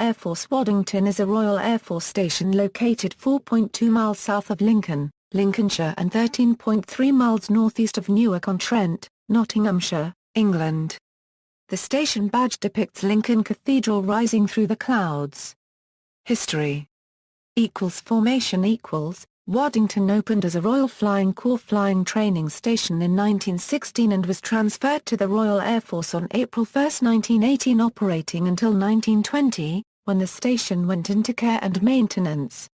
Air Force Waddington is a Royal Air Force station located 4.2 miles south of Lincoln, Lincolnshire and 13.3 miles northeast of Newark-on-Trent, Nottinghamshire, England. The station badge depicts Lincoln Cathedral rising through the clouds. History Formation Waddington opened as a Royal Flying Corps flying training station in 1916 and was transferred to the Royal Air Force on April 1, 1918, operating until 1920, when the station went into care and maintenance.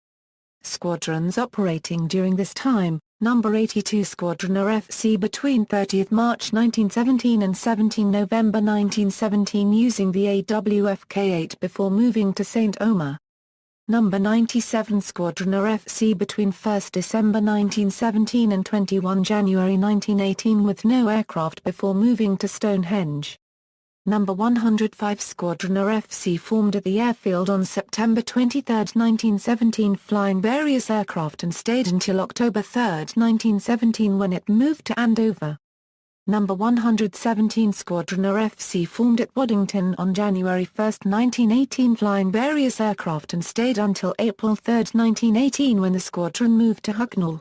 Squadrons operating during this time: Number 82 Squadron RFC between 30 March 1917 and 17 November 1917 using the AWF K-8 before moving to St. Omer. Number 97 Squadron RFC between 1 December 1917 and 21 January 1918 with no aircraft before moving to Stonehenge. Number 105 Squadron RFC formed at the airfield on September 23, 1917, flying various aircraft and stayed until October 3, 1917, when it moved to Andover. Number 117 Squadron RFC formed at Waddington on January 1, 1918, flying various aircraft and stayed until April 3, 1918, when the squadron moved to Hucknall.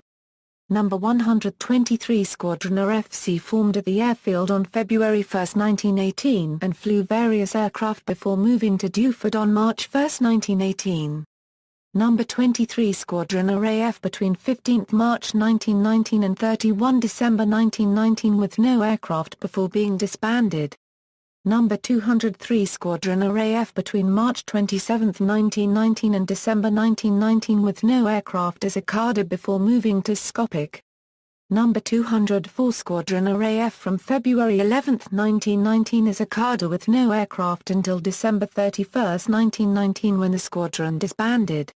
Number 123 Squadron RFC formed at the airfield on February 1, 1918, and flew various aircraft before moving to Dewford on March 1, 1918. Number 23 Squadron RAF between 15 March 1919 and 31 December 1919 with no aircraft before being disbanded. Number 203 Squadron RAF between March 27, 1919 and December 1919 with no aircraft as a cadre before moving to Skopje. Number 204 Squadron RAF from February 11, 1919 as a cadre with no aircraft until December 31, 1919, when the squadron disbanded.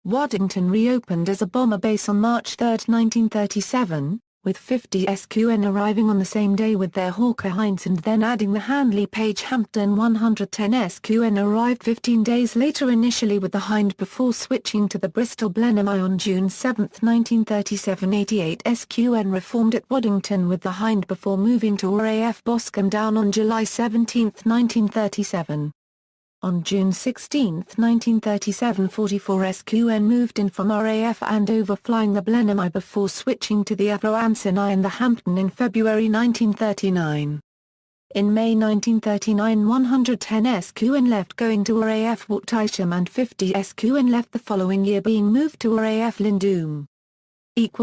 Waddington reopened as a bomber base on March 3, 1937, with 50 SQN arriving on the same day with their Hawker Hinds and then adding the Handley Page Hampton 110 SQN arrived 15 days later, initially with the Hind before switching to the Bristol Blenheim on June 7, 1937. 88 SQN reformed at Waddington with the Hind before moving to RAF Boscombe Down on July 17, 1937. On June 16, 1937, 44 SQN moved in from RAF Andover flying the Blenheim before switching to the Avro Anson and the Hampton in February 1939. In May 1939, 110 SQN left going to RAF Waddington and 50 SQN left the following year, being moved to RAF Lindum.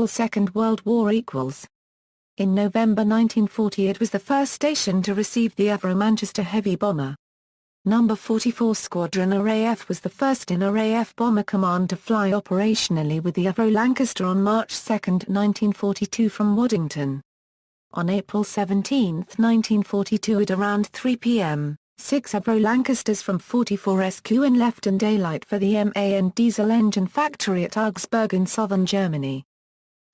Second World War In November 1940 it was the first station to receive the Avro Manchester heavy bomber. Number 44 Squadron RAF was the first in RAF Bomber Command to fly operationally with the Avro Lancaster on March 2, 1942 from Waddington. On April 17, 1942 at around 3 p.m., 6 Avro Lancasters from 44 SQN left in daylight for the MAN diesel engine factory at Augsburg in southern Germany.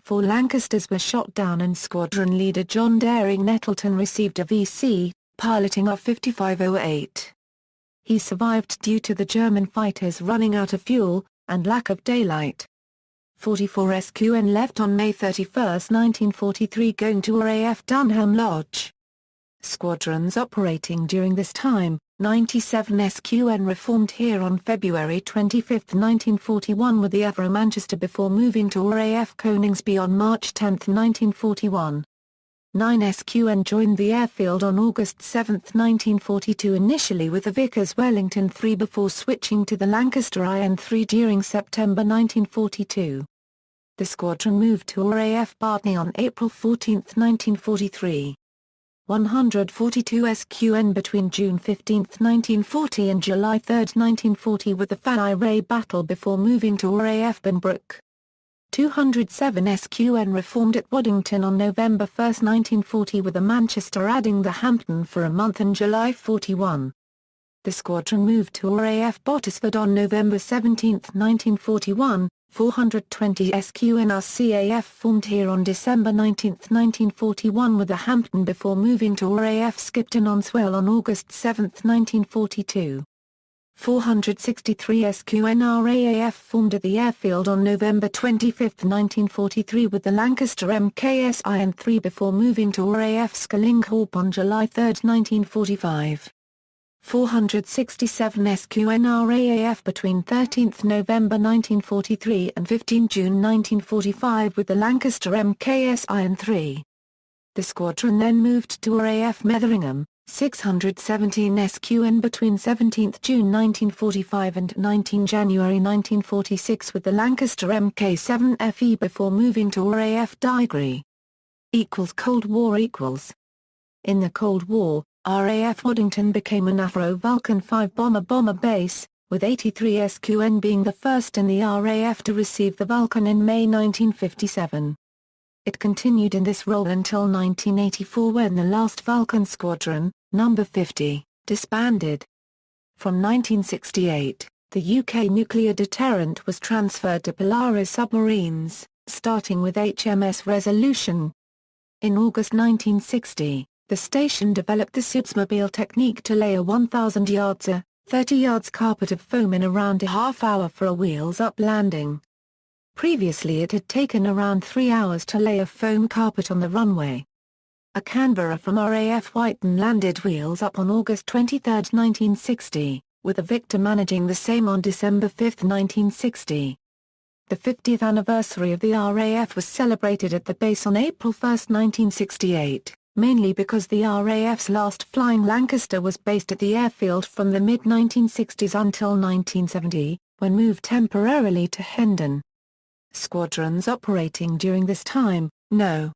4 Lancasters were shot down and squadron leader John Daring Nettleton received a VC, piloting off 5508. He survived due to the German fighters running out of fuel, and lack of daylight. 44 SQN left on May 31, 1943 going to RAF Dunham Lodge. Squadrons operating during this time: 97 SQN reformed here on February 25, 1941 with the Avro Manchester before moving to RAF Coningsby on March 10, 1941. 9 SQN joined the airfield on August 7, 1942 initially with the Vickers Wellington 3 before switching to the Lancaster IN-3 during September 1942. The squadron moved to RAF Bartley on April 14, 1943. 142 SQN between June 15, 1940 and July 3, 1940 with the Fanny Ray Battle before moving to RAF Benbrook. 207 SQN reformed at Waddington on November 1, 1940 with the Manchester adding the Hampton for a month in July 41. The squadron moved to RAF Bottisford on November 17, 1941, 420 SQN RCAF formed here on December 19, 1941 with the Hampton before moving to RAF Skipton on Swale on August 7, 1942. 463 SQN RAAF formed at the airfield on November 25, 1943 with the Lancaster MKS IN-3 before moving to RAF Skillinghorpe on July 3, 1945. 467 SQN-RAAF between 13 November 1943 and 15 June 1945 with the Lancaster MKS Iron III. The squadron then moved to RAF Metheringham, 617 SQN between 17 June 1945 and 19 January 1946 with the Lancaster Mk7FE before moving to RAF Digri. Cold War. In the Cold War, RAF Waddington became an Afro-Vulcan 5 bomber base, with 83 SQN being the first in the RAF to receive the Vulcan in May 1957. It continued in this role until 1984 when the last Vulcan Squadron, No. 50, disbanded. From 1968, the UK nuclear deterrent was transferred to Polaris submarines, starting with HMS Resolution. In August 1960, the station developed the Suitsmobile technique to lay a 1,000 yards 30 yards carpet of foam in around a half hour for a wheels-up landing. Previously it had taken around 3 hours to lay a foam carpet on the runway. A Canberra from RAF Waddington landed wheels up on August 23, 1960, with a Victor managing the same on December 5, 1960. The 50th anniversary of the RAF was celebrated at the base on April 1, 1968, mainly because the RAF's last flying Lancaster was based at the airfield from the mid-1960s until 1970, when moved temporarily to Hendon. Squadrons operating during this time: No.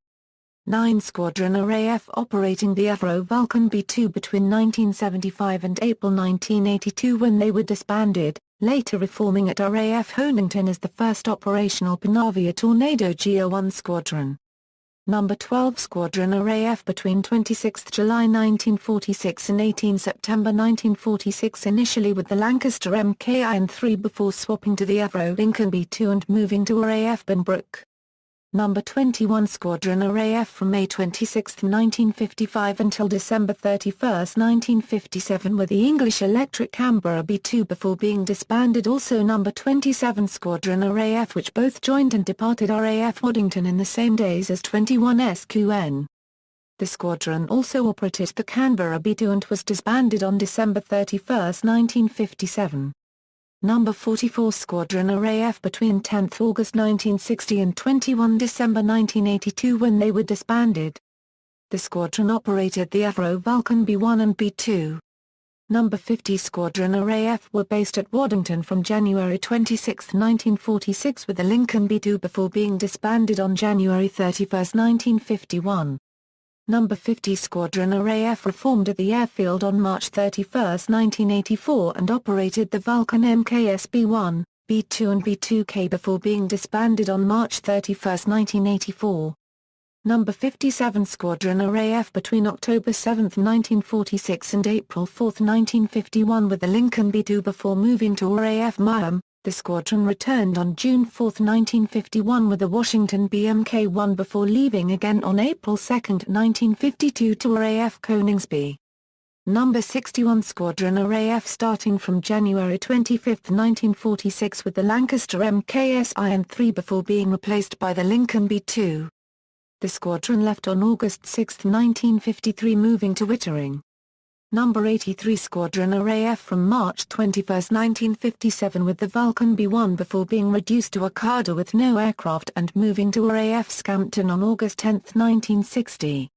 9 Squadron RAF operating the Afro-Vulcan B-2 between 1975 and April 1982 when they were disbanded, later reforming at RAF Waddington as the first operational Panavia Tornado GO-1 Squadron. No. 12 Squadron RAF between 26 July 1946 and 18 September 1946 initially with the Lancaster Mk Iron III before swapping to the Avro Lincoln B-2 and moving to RAF Benbrook. No. 21 Squadron RAF from May 26, 1955 until December 31, 1957 with the English Electric Canberra B-2 before being disbanded. Also No. 27 Squadron RAF which both joined and departed RAF Waddington in the same days as 21 SQN. The squadron also operated the Canberra B-2 and was disbanded on December 31, 1957. No. 44 Squadron RAF between 10 August 1960 and 21 December 1982 when they were disbanded. The squadron operated the Afro-Vulcan B-1 and B-2. No. 50 Squadron RAF were based at Waddington from January 26, 1946 with the Lincoln B-2 before being disbanded on January 31, 1951. No. 50 Squadron RAF reformed at the airfield on March 31, 1984 and operated the Vulcan MKS B-1, B-2 and B-2K before being disbanded on March 31, 1984. No. 57 Squadron RAF between October 7, 1946 and April 4, 1951 with the Lincoln B-2 before moving to RAF Miami. The squadron returned on June 4, 1951 with the Washington BMK-1 before leaving again on April 2, 1952 to RAF Coningsby. No. 61 Squadron RAF starting from January 25, 1946 with the Lancaster MKS Iron III before being replaced by the Lincoln B-2. The squadron left on August 6, 1953 moving to Wittering. No. 83 Squadron RAF from March 21, 1957 with the Vulcan B-1 before being reduced to a carder with no aircraft and moving to RAF Scampton on August 10, 1960.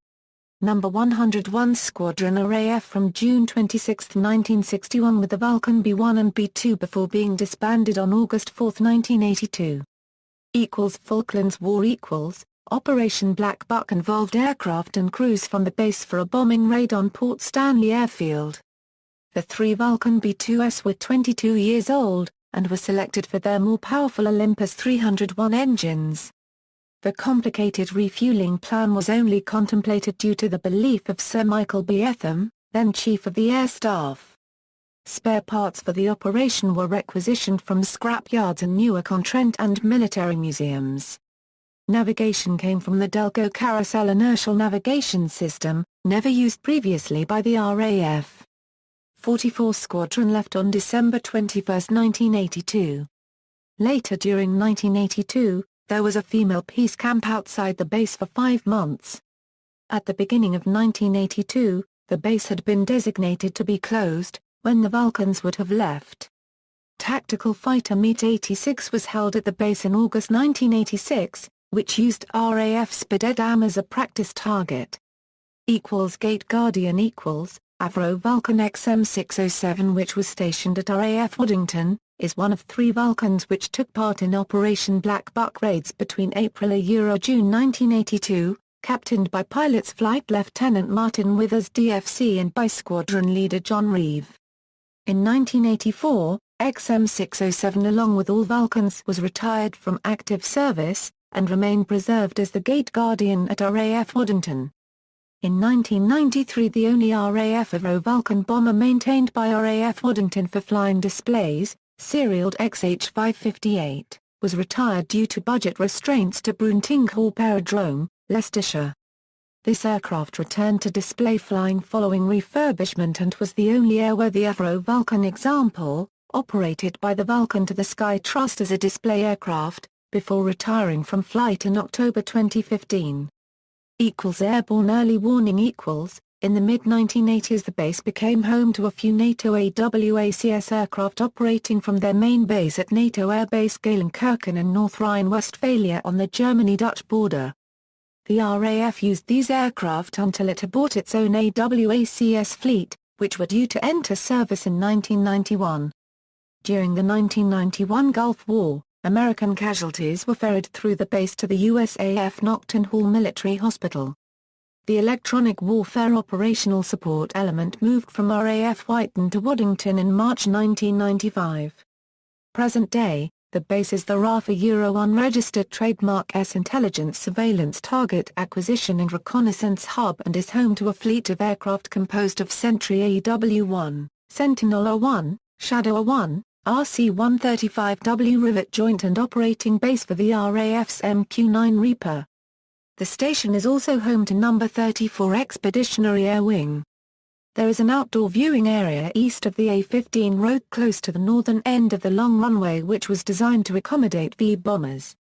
No. 101 Squadron RAF from June 26, 1961 with the Vulcan B-1 and B-2 before being disbanded on August 4, 1982. Falklands War Operation Black Buck involved aircraft and crews from the base for a bombing raid on Port Stanley Airfield. The 3 Vulcan B-2s were 22 years old, and were selected for their more powerful Olympus 301 engines. The complicated refueling plan was only contemplated due to the belief of Sir Michael B. Etham, then Chief of the Air Staff. Spare parts for the operation were requisitioned from scrap yards in Newark-on-Trent and military museums. Navigation came from the Delco Carousel inertial navigation system, never used previously by the RAF. 44 Squadron left on December 21, 1982. Later during 1982, there was a female peace camp outside the base for 5 months. At the beginning of 1982, The base had been designated to be closed, when the Vulcans would have left. Tactical Fighter Meet 86 was held at the base in August 1986, which used RAF Waddington as a practice target. Gate Guardian Avro Vulcan XM607, which was stationed at RAF Waddington, is one of 3 Vulcans which took part in Operation Black Buck raids between April–June 1982, captained by pilots Flight Lieutenant Martin Withers DFC and by squadron leader John Reeve. In 1984, XM607 along with all Vulcans was retired from active service, and remained preserved as the Gate Guardian at RAF Waddington. In 1993 the only RAF Avro Vulcan bomber maintained by RAF Waddington for flying displays, serialed XH558, was retired due to budget restraints to Bruntingthorpe Aerodrome, Leicestershire. This aircraft returned to display flying following refurbishment and was the only airworthy Avro Vulcan example, operated by the Vulcan to the Sky Trust as a display aircraft, before retiring from flight in October 2015. Airborne Early Warning In the mid-1980s the base became home to a few NATO AWACS aircraft operating from their main base at NATO Air Base Geilenkirchen in North Rhine-Westphalia on the Germany-Dutch border. The RAF used these aircraft until it had bought its own AWACS fleet, which were due to enter service in 1991. During the 1991 Gulf War, American casualties were ferried through the base to the USAF Nocton Hall Military Hospital. The Electronic Warfare Operational Support Element moved from RAF Waddington to Waddington in March 1995. Present day, the base is the RAF Euro-1 registered trademark S intelligence surveillance target acquisition and reconnaissance hub and is home to a fleet of aircraft composed of Sentry AW1, Sentinel-01, Shadow-01, RC-135W Rivet Joint and operating base for the RAF's MQ-9 Reaper. The station is also home to No. 34 Expeditionary Air Wing. There is an outdoor viewing area east of the A-15 road close to the northern end of the long runway which was designed to accommodate V-bombers.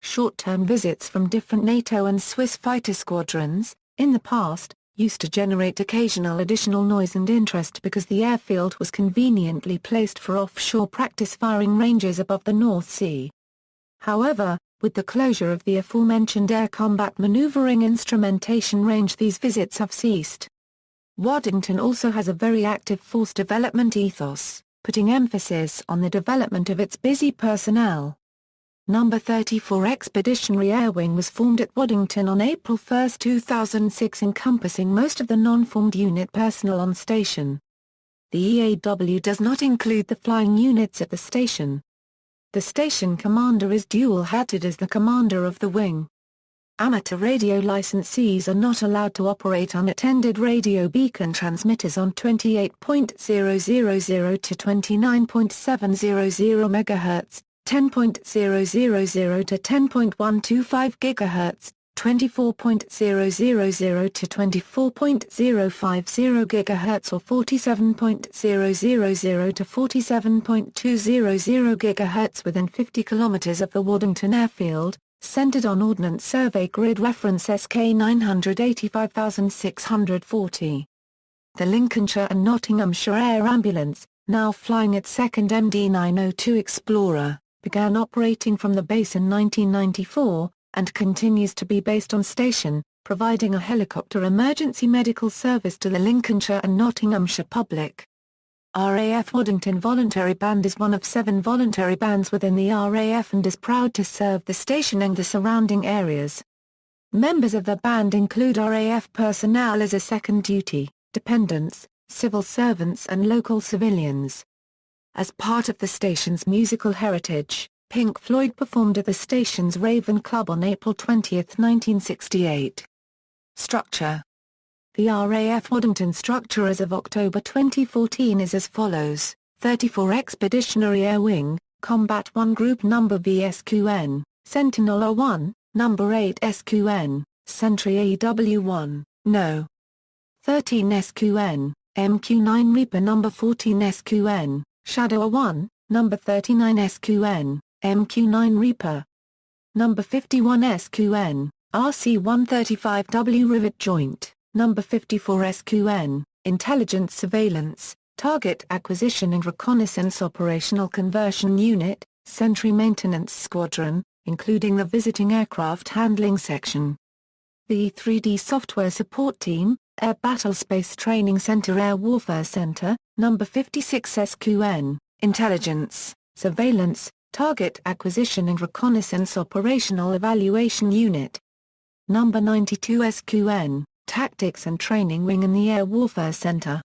Short-term visits from different NATO and Swiss fighter squadrons, in the past, used to generate occasional additional noise and interest because the airfield was conveniently placed for offshore practice firing ranges above the North Sea. However, with the closure of the aforementioned Air Combat Maneuvering Instrumentation Range these visits have ceased. Waddington also has a very active force development ethos, putting emphasis on the development of its busy personnel. No. 34 Expeditionary Air Wing was formed at Waddington on April 1, 2006 encompassing most of the non-formed unit personnel on station. The EAW does not include the flying units at the station. The station commander is dual-hatted as the commander of the wing. Amateur radio licensees are not allowed to operate unattended radio beacon transmitters on 28.000 to 29.700 MHz, 10.000 to 10.125 GHz, 24.000 to 24.050 GHz or 47.000 to 47.200 GHz within 50 km of the Waddington airfield, centered on Ordnance Survey Grid Reference SK 985640. The Lincolnshire and Nottinghamshire Air Ambulance, now flying its second MD-902 Explorer, began operating from the base in 1994, and continues to be based on station, providing a helicopter emergency medical service to the Lincolnshire and Nottinghamshire public. RAF Waddington Voluntary Band is one of 7 voluntary bands within the RAF and is proud to serve the station and the surrounding areas. Members of the band include RAF personnel as a second duty, dependents, civil servants and local civilians. As part of the station's musical heritage, Pink Floyd performed at the station's Raven Club on April 20, 1968. Structure. The RAF Waddington structure as of October 2014 is as follows: 34 Expeditionary Air Wing, Combat 1 Group No. VSQN, Sentinel-01, No. 8 SQN, Sentry AW1, No. 13 SQN, MQ-9 Reaper No. 14 SQN, Shadow-01, No. 39 SQN, MQ-9 Reaper. No. 51 SQN, RC-135W Rivet Joint, Number 54 SQN, Intelligence Surveillance, Target Acquisition and Reconnaissance Operational Conversion Unit, Sentry Maintenance Squadron, including the Visiting Aircraft Handling Section. The 3D Software Support Team, Air Battlespace Training Center Air Warfare Center, Number 56 SQN, Intelligence, Surveillance, Target Acquisition and Reconnaissance Operational Evaluation Unit. Number 92 SQN, Tactics and Training Wing in the Air Warfare Center.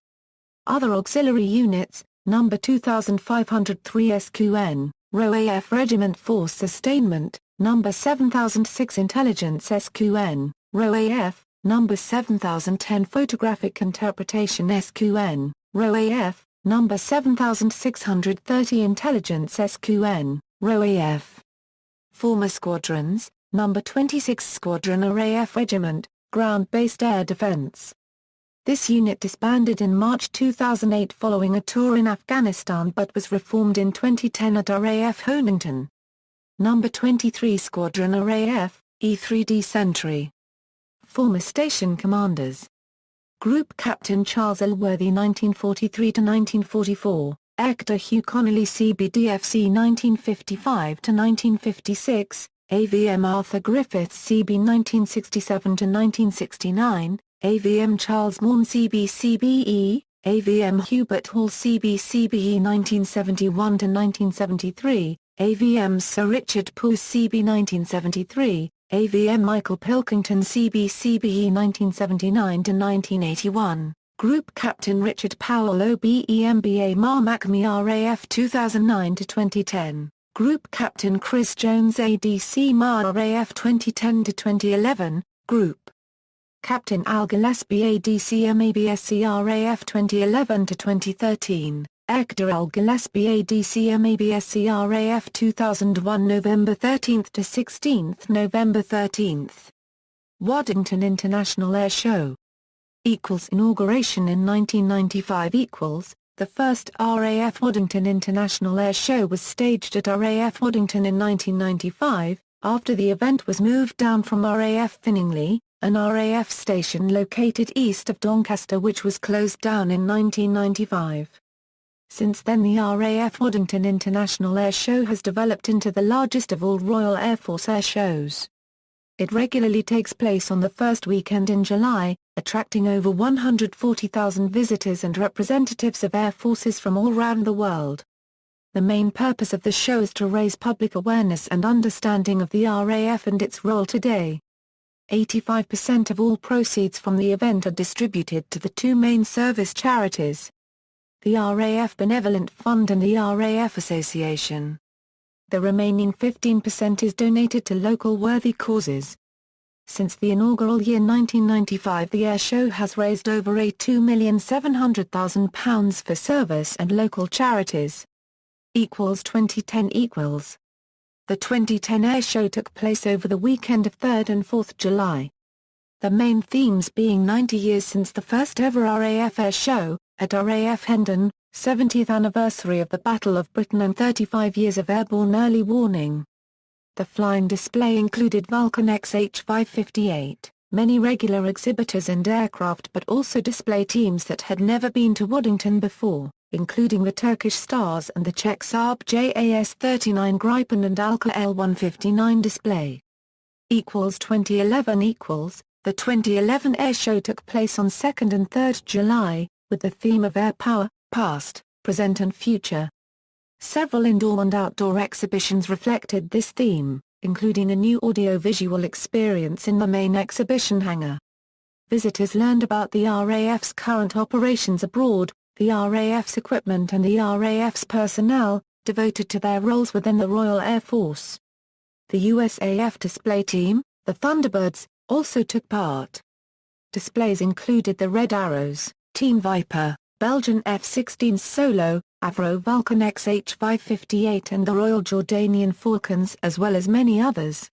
Other auxiliary units, Number 2503 SQN, RAF Regiment Force Sustainment, Number 7006 Intelligence SQN, RAF, Number 7010 Photographic Interpretation SQN, RAF, Number 7630 Intelligence SQN, RAF. Former squadrons, Number 26 Squadron RAF Regiment, Ground-Based Air Defense. This unit disbanded in March 2008 following a tour in Afghanistan but was reformed in 2010 at RAF Waddington. Number 23 Squadron RAF, E3D Sentry. Former station commanders. Group Captain Charles Elworthy 1943–1944, Actor Hugh Connolly CBDFC 1955–1956, AVM Arthur Griffiths CB 1967–1969, AVM Charles Morn CB-CBE, AVM Hubert Hall CB-CBE 1971–1973, AVM Sir Richard Poos CB 1973, AVM Michael Pilkington CB-CBE 1979–1981, Group Captain Richard Powell OBEMBA Marmacme RAF 2009–2010, Group Captain Chris Jones ADC MAR RAF 2010–2011, Group Captain Al Gillespie ADC MABSC RAF 2011–2013, Actor Al Gillespie ADC MABSC RAF 2001 November 13–16 November 13. Waddington International Air Show. Inauguration in 1995 The first RAF Waddington International Air Show was staged at RAF Waddington in 1995, after the event was moved down from RAF Finningley, an RAF station located east of Doncaster which was closed down in 1995. Since then the RAF Waddington International Air Show has developed into the largest of all Royal Air Force air shows. It regularly takes place on the first weekend in July, attracting over 140,000 visitors and representatives of air forces from all around the world. The main purpose of the show is to raise public awareness and understanding of the RAF and its role today. 85% of all proceeds from the event are distributed to the two main service charities, the RAF Benevolent Fund and the RAF Association. The remaining 15% is donated to local worthy causes. Since the inaugural year 1995 the air show has raised over £2,700,000 for service and local charities. 2010 The 2010 air show took place over the weekend of 3rd and 4th July. The main themes being 90 years since the first ever RAF air show, at RAF Hendon, 70th anniversary of the Battle of Britain and 35 years of airborne early warning. The flying display included Vulcan XH-558, many regular exhibitors and aircraft but also display teams that had never been to Waddington before, including the Turkish Stars and the Czech Saab JAS-39 Gripen and ALll 159 display. 2011 The 2011 air show took place on 2nd and 3rd July, with the theme of Air Power, Past, Present and Future. Several indoor and outdoor exhibitions reflected this theme, including a new audio-visual experience in the main exhibition hangar. Visitors learned about the RAF's current operations abroad, the RAF's equipment and the RAF's personnel, devoted to their roles within the Royal Air Force. The USAF display team, the Thunderbirds, also took part. Displays included the Red Arrows, Team Viper, Belgian F-16s Solo, Avro Vulcan XH-558 and the Royal Jordanian Falcons as well as many others.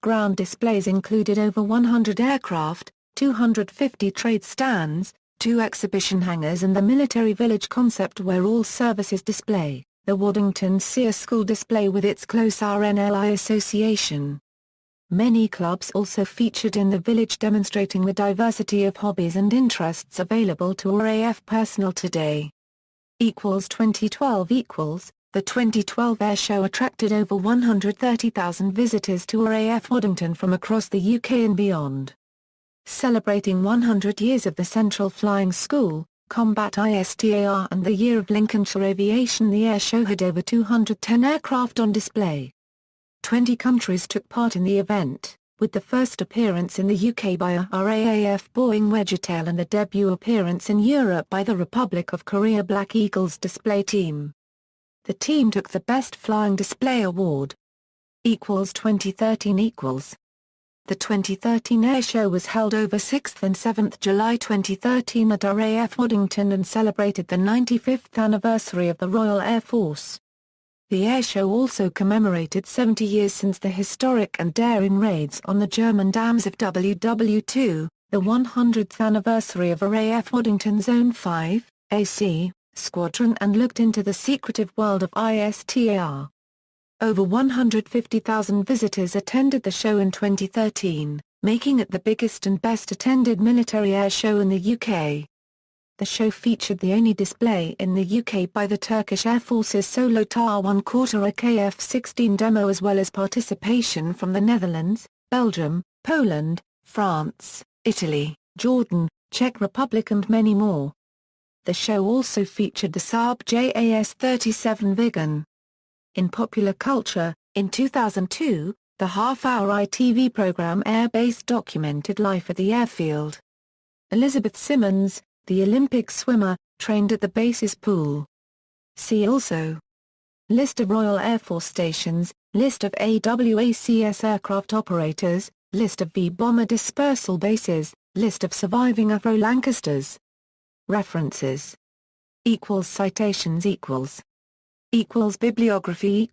Ground displays included over 100 aircraft, 250 trade stands, 2 exhibition hangars and the military village concept where all services display, the Waddington Sear School display with its close RNLI association. Many clubs also featured in the village, demonstrating the diversity of hobbies and interests available to RAF personnel today. 2012 The 2012 Air Show attracted over 130,000 visitors to RAF Waddington from across the UK and beyond. Celebrating 100 years of the Central Flying School, Combat ISTAR and the Year of Lincolnshire Aviation, the air show had over 210 aircraft on display. 20 countries took part in the event, with the first appearance in the UK by a RAF Boeing Wedgetail and the debut appearance in Europe by the Republic of Korea Black Eagles display team. The team took the Best Flying Display Award. 2013 The 2013 Air Show was held over 6th and 7th July 2013 at RAF Waddington and celebrated the 95th anniversary of the Royal Air Force. The air show also commemorated 70 years since the historic and daring raids on the German dams of WW2, the 100th anniversary of RAF Waddington Zone 5, AC, Squadron, and looked into the secretive world of ISTAR. Over 150,000 visitors attended the show in 2013, making it the biggest and best attended military air show in the UK. The show featured the only display in the UK by the Turkish Air Force's solo TAR-1 Cortair KF-16 demo, as well as participation from the Netherlands, Belgium, Poland, France, Italy, Jordan, Czech Republic and many more. The show also featured the Saab JAS-37 Viggen. In popular culture, in 2002, the half-hour ITV program Airbase documented life at the airfield. Elizabeth Simmons, the Olympic swimmer, trained at the base's pool. See also: List of Royal Air Force stations, List of AWACS aircraft operators, List of V-bomber dispersal bases, List of surviving Afro-Lancasters. References. Citations Bibliography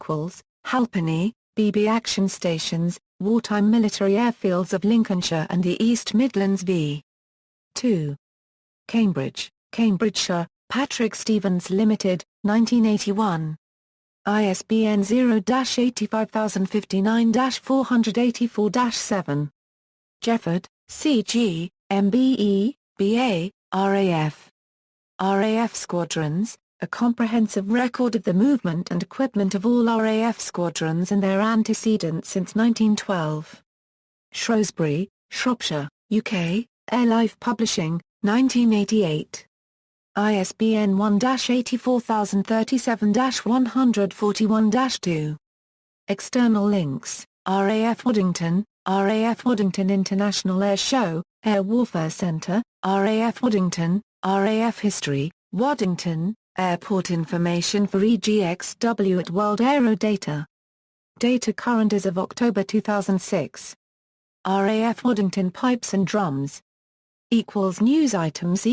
Halpenny, BB Action Stations, Wartime Military Airfields of Lincolnshire and the East Midlands v. 2. Cambridge, Cambridgeshire, Patrick Stevens Limited, 1981. ISBN 0-85059-484-7. Jefford, C.G., MBE, B.A., RAF. RAF Squadrons, a comprehensive record of the movement and equipment of all RAF squadrons and their antecedents since 1912. Shrewsbury, Shropshire, UK, ALll Publishing, 1988. ISBN 1-84037-141-2. External links: RAF Waddington, RAF Waddington International Air Show, Air Warfare Centre, RAF Waddington, RAF History, Waddington, Airport information for EGXW at World Aero Data. Data current as of October 2006. RAF Waddington Pipes and Drums. News items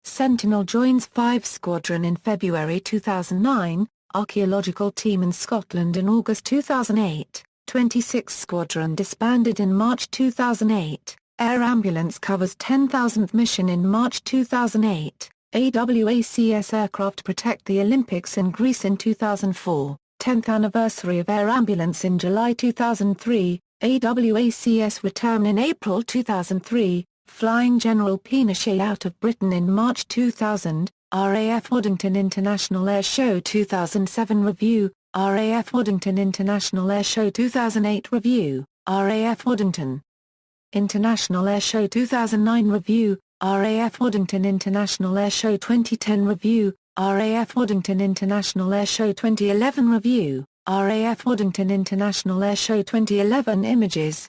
Sentinel joins 5 Squadron in February 2009, Archaeological Team in Scotland in August 2008, 26 Squadron disbanded in March 2008, Air Ambulance covers 10,000th mission in March 2008. AWACS aircraft protect the Olympics in Greece in 2004, 10th anniversary of Air Ambulance in July 2003, AWACS return in April 2003, Flying General Pinochet out of Britain in March 2000, RAF Waddington International Air Show 2007 Review, RAF Waddington International Air Show 2008 Review, RAF Waddington International Air Show 2009 Review, RAF Waddington International Air Show 2010 Review, RAF Waddington International Air Show 2011 Review, RAF Waddington International Air Show 2011 Images.